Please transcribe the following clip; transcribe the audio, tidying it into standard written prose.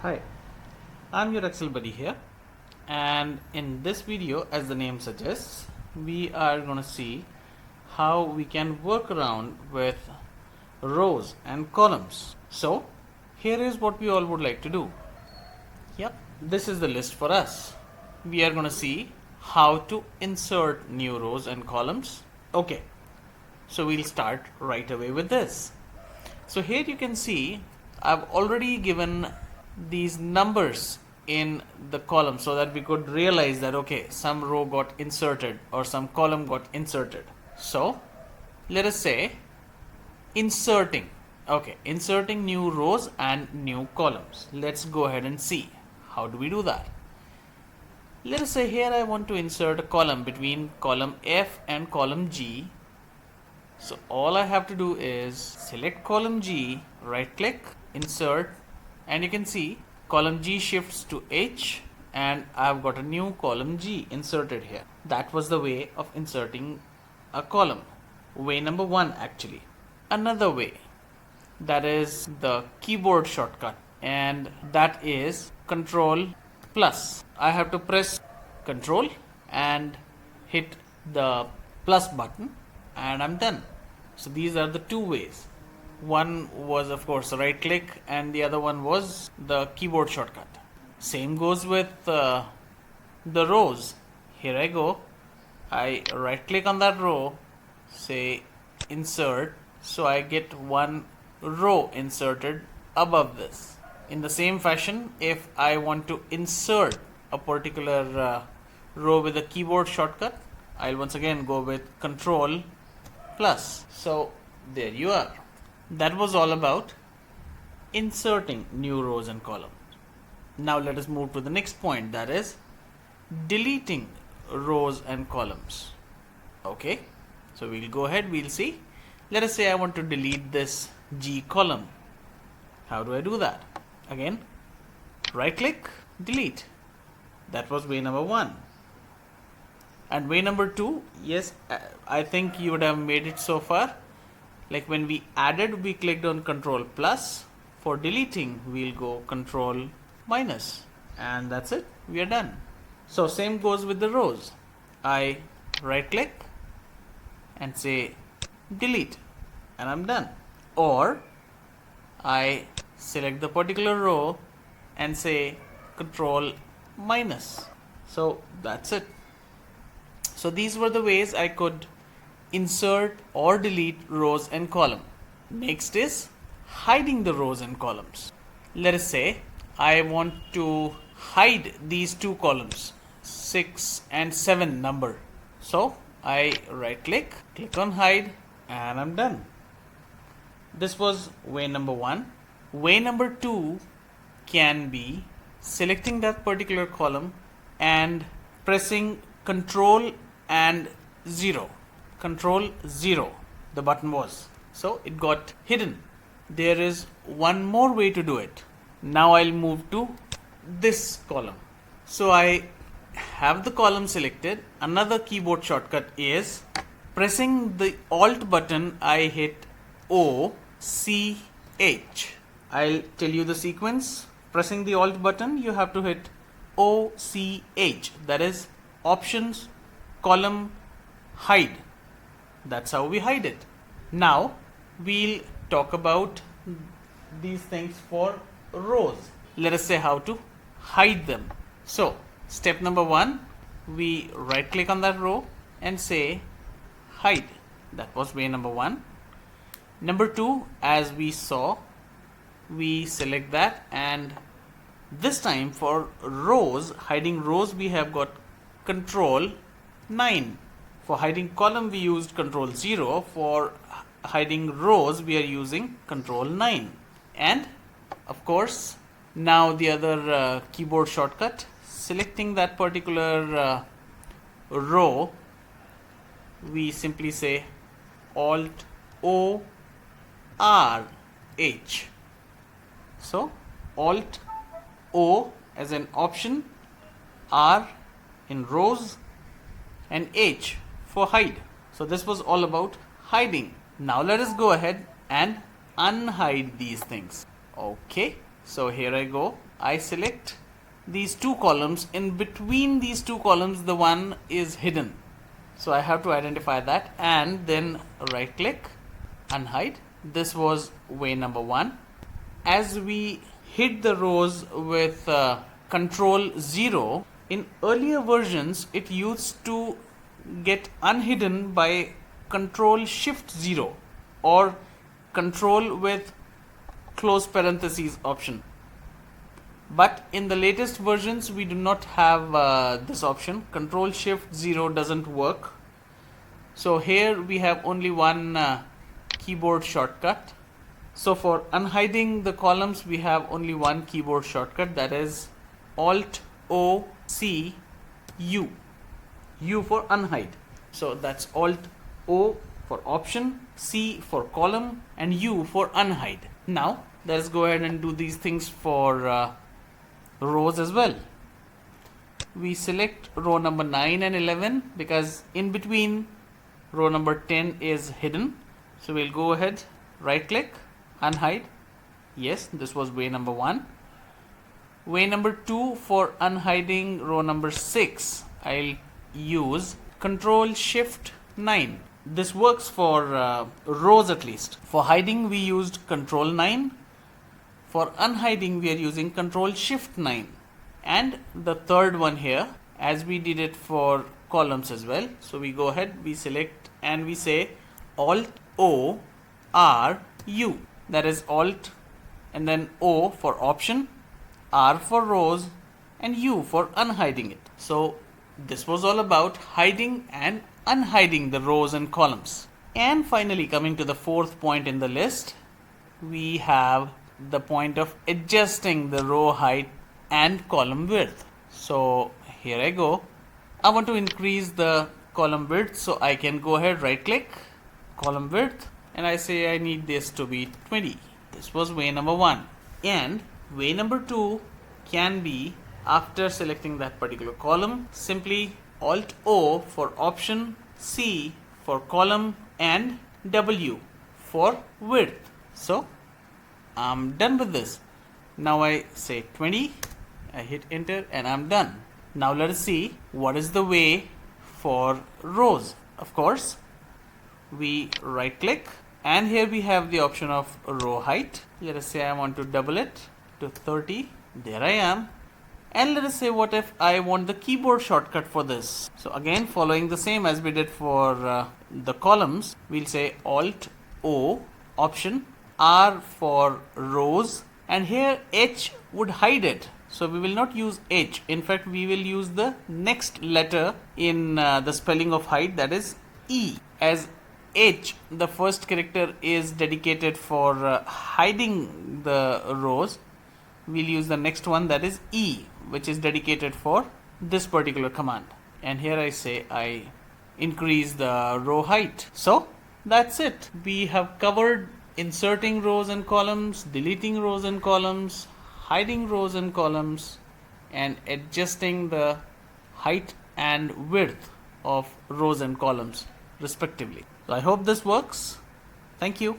Hi, I'm your Excel buddy here, and in this video, as the name suggests, we are going to see how we can work around with rows and columns. So here is what we all would like to do. Yep, this is the list for us. We are going to see how to insert new rows and columns. Okay, so we'll start right away with this. So here you can see I've already given these numbers in the column so that we could realize that okay, some row got inserted or some column got inserted. So let us say inserting. Okay, inserting new rows and new columns. Let's go ahead and see how do we do that. Let us say here I want to insert a column between column F and column G. So all I have to do is select column G, right click, insert, and you can see column G shifts to H and I've got a new column G inserted here. That was the way of inserting a column. Way number one actually. Another way, that is the keyboard shortcut, and that is Control plus. I have to press Control and hit the plus button and I'm done. So these are the two ways. One was of course right click and the other one was the keyboard shortcut. Same goes with the rows. Here I go. I right click on that row, say insert, so I get one row inserted above this. In the same fashion, if I want to insert a particular row with a keyboard shortcut, I'll once again go with Control plus. So there you are. That was all about inserting new rows and columns. Now let us move to the next point, that is deleting rows and columns. Okay, so we'll go ahead, we'll see. Let us say I want to delete this G column. How do I do that? Again, right click, delete. That was way number one. And way number two, yes, I think you would have made it so far. Like when we added, we clicked on Control plus. For deleting, we'll go Control minus. And that's it. We are done. So same goes with the rows. I right click and say delete and I'm done. Or I select the particular row and say Control minus. So that's it. So these were the ways I could insert or delete rows and columns. Next is hiding the rows and columns. Let us say I want to hide these two columns, 6 and 7 number. So I right click, click on hide and I'm done. This was way number one. Way number two can be selecting that particular column and pressing Control and 0. Control 0 the button was, so it got hidden. There is one more way to do it. Now I'll move to this column. So I have the column selected. Another keyboard shortcut is pressing the Alt button. I hit O C H. I'll tell you the sequence. Pressing the Alt button, you have to hit O C H, that is Options, column, hide. That's how we hide it. Now we'll talk about these things for rows. Let us say how to hide them. So step number one, we right click on that row and say hide. That was way number one. Number two, as we saw, we select that, and this time for rows, hiding rows, we have got Control 9. For hiding column, we used Control 0. For hiding rows, we are using Control 9. And of course, now the other keyboard shortcut, selecting that particular row, we simply say Alt O R H. So Alt O as an option, R in rows, and H for hide. So this was all about hiding. Now let us go ahead and unhide these things. Okay, so here I go. I select these two columns. In between these two columns, the one is hidden. So I have to identify that and then right click, unhide. This was way number 1. As we hid the rows with control 0, in earlier versions it used to get unhidden by control shift 0 or control with close parentheses option. But in the latest versions we do not have this option. Control shift 0 doesn't work. So here we have only one keyboard shortcut. So for unhiding the columns we have only one keyboard shortcut, that is Alt O C U. U for unhide. So that's Alt O for option, C for column, and U for unhide. Now let's go ahead and do these things for rows as well. We select row number 9 and 11 because in between row number 10 is hidden. So we'll go ahead, right click, unhide. Yes, this was way number 1. Way number 2 for unhiding row number 6, I'll use control shift 9. This works for rows at least. For hiding we used control 9. For unhiding we are using control shift 9. And the third one here, as we did it for columns as well. So we go ahead, we select and we say Alt O R U. That is Alt and then O for option, R for rows, and U for unhiding it. So this was all about hiding and unhiding the rows and columns. And finally, coming to the fourth point in the list, we have the point of adjusting the row height and column width. So here I go. I want to increase the column width, so I can go ahead, right click, column width, and I say I need this to be 20. This was way number 1. And way number 2 can be, after selecting that particular column, simply Alt O for option, C for column, and W for width. So I'm done with this. Now I say 20, I hit enter, and I'm done. Now let us see what is the way for rows. Of course, we right click and here we have the option of row height. Let us say I want to double it to 30. There I am. And let us say what if I want the keyboard shortcut for this. So again, following the same as we did for the columns, we'll say Alt O, option, R for rows, and here H would hide it. So we will not use H. In fact, we will use the next letter in the spelling of hide, that is E. As H, the first character, is dedicated for hiding the rows, we'll use the next one, that is E, which is dedicated for this particular command. And here I say I increase the row height. So that's it. We have covered inserting rows and columns, deleting rows and columns, hiding rows and columns, and adjusting the height and width of rows and columns respectively. So I hope this works. Thank you.